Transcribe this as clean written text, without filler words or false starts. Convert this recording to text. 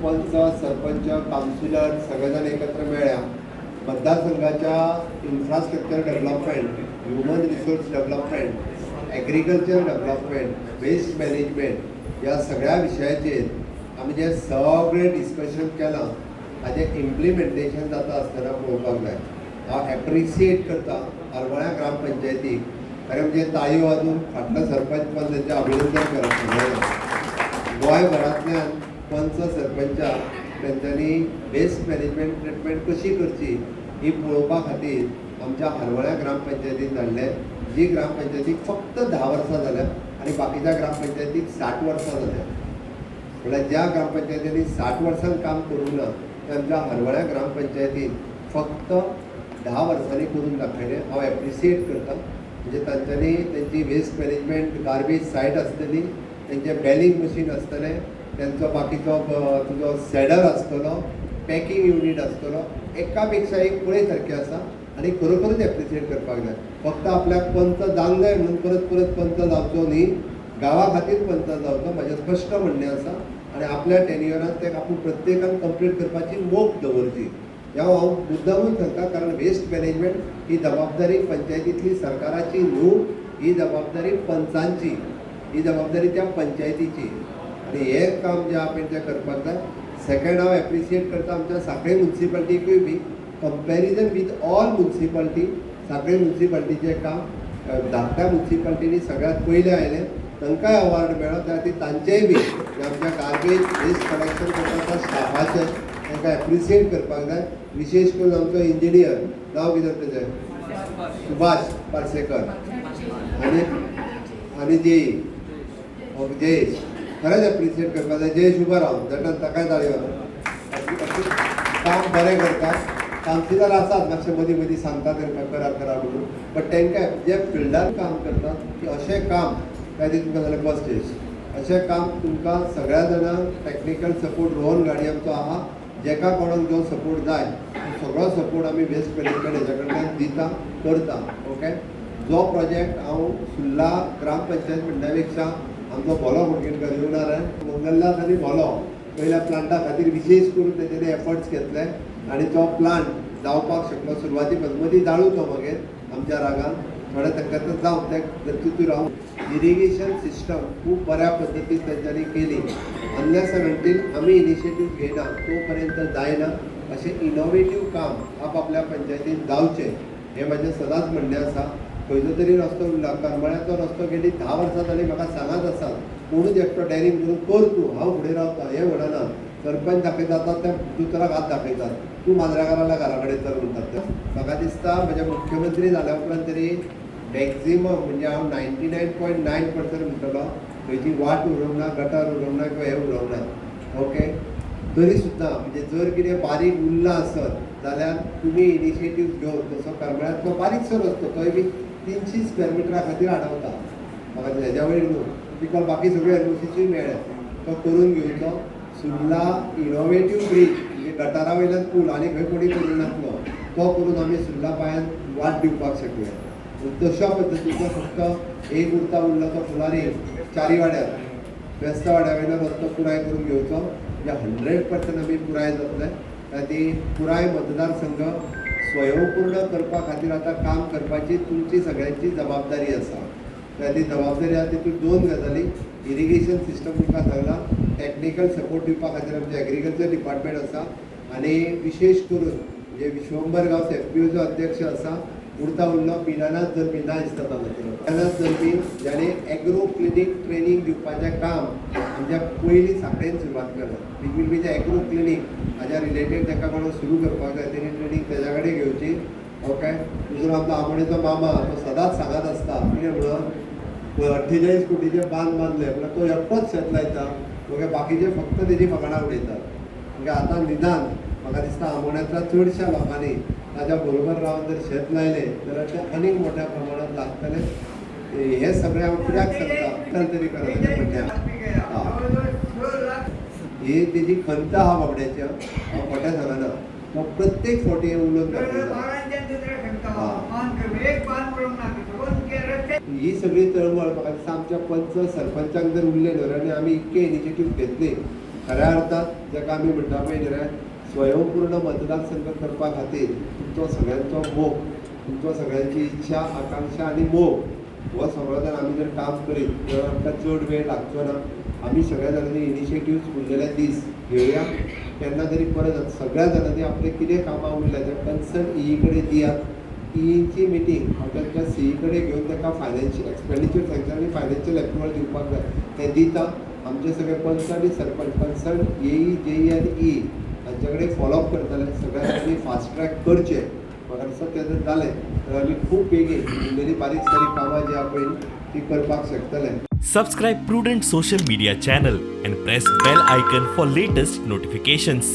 पंच सरपंच काउन्सिलर सगळेजण एकत्र मेळ्या मतदारसंघाच्या infrastructure development, human resource development, agriculture development, waste management या सगळ्या विशयाचेर आमी जे सगळे डिस्कशन केलां हाजे इम्प्लिमेंटेशन जाता आसतना पळोवपाक जाय. हांव एप्रिशिएट करता हरवळ्या ग्रामपंचायतीक, कारण म्हणजे तायो अजून फाटलो सरपंच पण तेंचें अभिनंदन करप. गोंयभरांतल्यान पंच सरपंचाक तेंच्यांनी वेस्ट मॅनेजमेंट ट्रिटमेंट कशी करची ही पळोवपा खातीर आमच्या हरवळ्या ग्रामपंचायतीन धाडले. जी ग्रामपंचायतीक फक्त 10 वर्सां जाल्यात आनी बाकीच्या ग्रामपंचायतीक 60 वर्सां जाल्यात. म्हळ्यार ज्या ग्रामपंचायतींनी 60 वर्सां काम करूंक ना त्या आमच्या हरवळ्या ग्रामपंचायतीन फक्त 10 वर्सांनी करून दाखयलें. हांव एप्रिशिएट करता. म्हणजे तांच्यांनी तेंची वेस्ट मॅनेजमेंट गार्बेज सायट आसतली, तेंचें बॅलिंग मशीन आसतलें, तेंचो बाकीचो तुजो सॅडर आसतलो, पॅकिंग युनीट आसतलो, एका पेक्षा एक पळय सारकें आसा आनी खरोखरूच एप्रिशिएट करपाक जाय. फक्त आपल्याक पंच जावंक जाय म्हणून परत परत पंच जावचो न्ही, गांवा खातीर पंच जावचो म्हजें स्पश्ट म्हणणें आसा. आनी आपल्या टेन्युअरांत तें आपूण प्रत्येकान कंप्लीट करपाची मोख दवरची. हांव मुद्दामूच सांगता, कारण वेस्ट मॅनेजमेंट ही जबाबदारी पंचायतींतली सरकाराची न्हू, ही जबाबदारी पंचांची, ही जबाबदारी त्या पंचायतीची. आनी हें काम जें आपण तें करपाक जाय. सेकंड हांव एप्रिशिएट करता आमच्या सांखळे म्युन्सिपाल्टीकूय बी. कंपॅरिजन वीथ ऑल म्युन्सिपाल्टी सांखळे म्युन्सिपाल्टीचें काम धाकट्या म्युन्सिपाल्टींनी सगळ्यात पयलें आयलें. तांकांय अवॉर्ड मेळ्ळो. त्या खातीर तांचेय बी आमच्या गार्बेज वेस्ट कलेक्शन करता स्टाफाचे तांकां एप्रिशिएट करपाक जाय. विशेश करून आमचो इंजिनियर, नांव कितें तेजें, सुभाष पार्सेकर आनी जयेश, खरेंच एप्रिशिएट करपाक जाय. जयेश उबो राव दटान ताकाय ताळयो. काम बरें करतात. काउन्सिलर आसात मातशे मदीं मदीं सांगता तांकां करा म्हणून, बट तांकां जे फिल्डार काम करतात की अशें काम काय ते तुमकां जाल्यार बस स्टेज अशें काम तुमकां सगळ्या जाणांक टॅक्निकल सपोर्ट रोहन गाडी आमचो आहा. जेका कोणाक जो सपोर्ट जाय सगळो सपोर्ट आमी वेस्ट मॅनेजमेंट हेच्या कडल्यान दिता करता. ओके. जो प्रोजेक्ट हांव सुर्ला ग्रामपंचायत म्हणटा पेक्षा आमचो भोलो मुडगेटकर येवणार मंगलनाथ आनी भोलो पयल्या प्लांटा खातीर विशेश करून तेजेर एफर्ट्स घेतले आनी तो प्लांट जावपाक शकलो. सुरवाती मदीं जाळू तो मागीर आमच्या रागान थोडे तांकां तर जावं ते तितून रावून इरिगेशन सिस्टम खूब बऱ्या पद्दतीन तेंच्यांनी केली. अनलेस अँड अंटील आमी इनिशिएटीव घेयना तो पर्यंत जायना. अशें इनोवेटीव काम आपल्या पंचायतीन जावचें हें म्हाजें सदांच म्हणणें आसा. खंयचो तरी रस्तो उरला, करमळ्याचो रस्तो गेली 10 वर्सां जाली म्हाका सांगात आसा, कोणूच एकटो डॅरिंग करून कर तूं हांव फुडें रावता हें म्हणना. सरपंच दाखयतात त्या दुसऱ्याक हात दाखयतात, तूं मांद्रेकाराल्या घरा कडेन चल म्हणटात. म्हाका दिसता म्हज्या मुख्यमंत्री जाल्या उपरांत तरी मॅक्झिमम म्हणजे हांव 99.9% म्हणटलो खंयची वाट उडोवंक ना, गटार उडोवंक ना किंवा हें उडोवंक ना. ओके. तरी सुद्दां म्हणजे जर कितें बारीक उरलां आसत जाल्यार तुमी इनिशिएटीव घेवन तसो करमळ्यांतलो बारीकसो रस्तो तोय बी 300 स्क्वेअर मिटरा खातीर आडवता. म्हाका हेज्या वयर न्हू बिकॉज बाकी सगळे एनओसीसूय मेळ्ळे तो करून घेवचो. सुर्ला इनोवेटीव ब्रीज म्हणजे गटारा वयल्यान पूल आनी खंय कोणी करूंक नासलो तो करून आमी सुर्ला पांयान वाट दिवपाक शकले. तशा पद्दतीचो फक्त एक उरता उरलो तो फुलारी चारी वाड्यार वेस्ता वाड्या वयलो रस्तो पुराय करून घेवचो. म्हणजे 100% आमी पुराय जातले. ती पुराय मतदारसंघ स्वयंपूर्ण करपा खातीर आतां काम करपाची तुमची सगळ्यांची जबाबदारी आसा. ती जबाबदारी आसा तितून 2 गजाली. इरिगेशन सिस्टम तुमकां सांगला, टॅक्निकल सपोर्ट दिवपा खातीर आमचें एग्रीकल्चर डिपार्टमेंट आसा आनी विशेष करून म्हणजे विश्वंभर गांव एफपीओचो अध्यक्ष आसा. उरता उरलो पिनानाथ जल्मी ना दिसता पिनानाथ जल्मी जाणे एग्रो क्लिनीक ट्रेनिंग दिवपाचें काम आमच्या पयलीं सांखळेन सुरवात केलो. बिगबीचे एग्रो क्लिनीक हाज्या रिलेटेड ताका कोणाक सुरू करपाक जाय तेणी ट्रेनिंग तेज्या कडेन घेवची. ओके. दुसरो आमचो आमोणेचो मामा तो सदांच सांगत आसता कितें म्हणून 48 कोटीचे बांद बांदले म्हळ्यार तो एकटोच शेत लायता. ओके. बाकीचे फक्त तेजी फकाणां उडयतात. म्हणजे आतां निदान म्हाका दिसता आमोण्यातल्या चडशा लोकांनी ताच्या बरोबर रावन जर शेत लायलें जाल्यार ते आनीक मोठ्या प्रमाणांत लागतलें. हे सगळें हांव कित्याक सांगता तरी करता ही तेजी खंत आहा बाबड्याची. हांव खोटें सांगना. तो प्रत्येक फावटी हें उलोवन दाखयता. ही सगळी तळमळ म्हाका दिसता आमच्या पंच सरपंचाक जर उरले न्हय आनी आमी इतके इनिशिएटीव घेतले खऱ्या अर्थात जाका आमी म्हणटा पळय न्ही रे स्वयंपूर्ण मतदारसंघ करपा खातीर तुमचो सगळ्यांचो मोग, तुमचो सगळ्यांची इच्छा आकांक्षा आनी मोग हो सगळो जर आमी जर काम करीत जाल्यार आमकां चड वेळ लागचो ना. आमी सगळ्या जाणांनी इनिशिएटिव्ह उरलेले दीस घेवया. केन्ना तरी परत सगळ्या जाणांनी आपले कितें कामां उरल्या ते कन्सर्न ई कडेन दियात. ईची मिटींग आपल्या सी कडेन घेवन ताका फायनान्शियल एक्सपेंडिचर सँक्शन आनी फायनान्शियल एप्रुवल दिवपाक जाय तें दिता. आमचे सगळे पंच आनी सरपंच कन्सर्न जेई जेई आनी ई हांचे कडेन फॉलोअप करतले. सगळ्यांनी फास्ट ट्रॅक करचे. म्हाका दिसता तें जर जालें तर आमी खूब बेगीन उरलेली बारीक सारीक कामां जी आहा पळय ती करपाक शकतले. Subscribe Prudent social media channel and press bell icon for latest notifications.